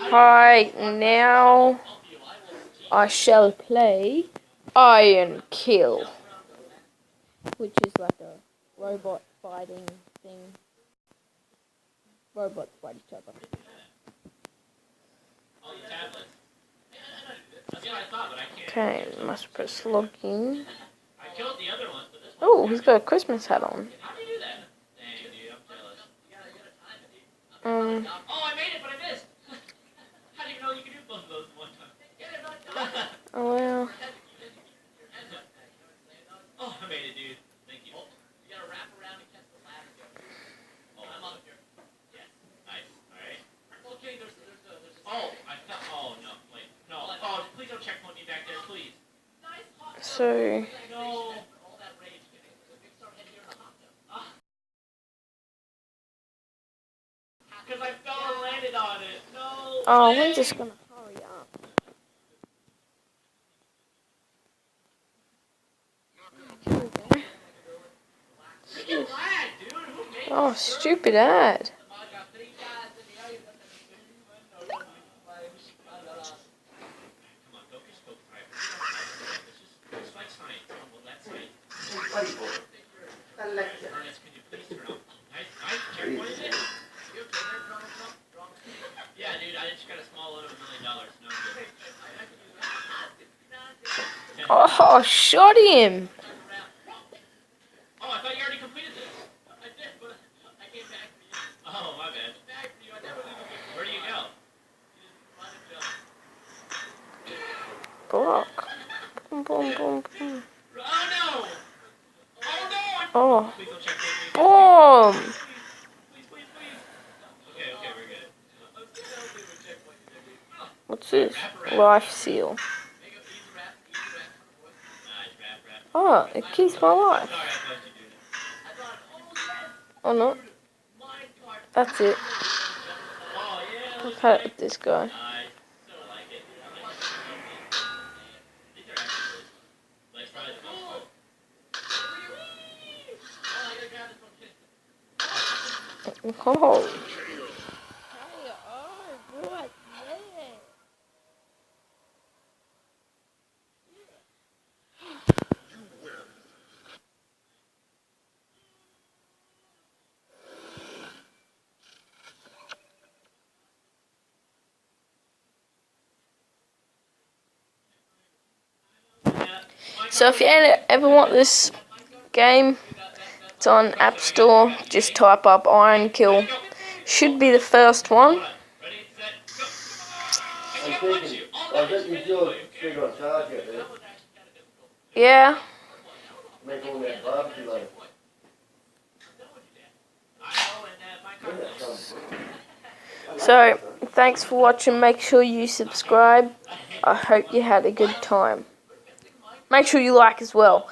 Hi, now I shall play Iron Kill, which is like a robot fighting thing. Robots fight each other. Okay, must press login. Oh, he's got a Christmas hat on. Oh, I made it, but I missed. I didn't even know you could do both of those at one time. Oh well. Oh, I made it, dude. Thank you. You gotta wrap around and catch the ladder. Oh, I'm up here. Yes. Nice. Alright. Okay, there's oh, I thought. Oh, no. Wait. No. Oh, please don't checkpoint me back there, please. So. No. Because I fell and landed on it. No. Oh, we're just gonna hurry up. Here we go. Oh, stupid ad. Yeah, dude, I just got a small loan of $1 million. No good. Oh, shot him. Oh, I thought you already completed this. I did, but I came back for you. Oh, my bad. Where do you go? Block. Boom, boom, boom, boom. Oh, no! Oh, no! Oh. Please don't check me. Boom. Please. Okay, we're good. What's this? Life seal. Oh, it keeps my life. Oh no. That's it. I've had it with this guy. Oh. So if you ever want this game, it's on App Store. Just type up Iron Kill. Should be the first one. Yeah. So, thanks for watching. Make sure you subscribe. I hope you had a good time. Make sure you like as well.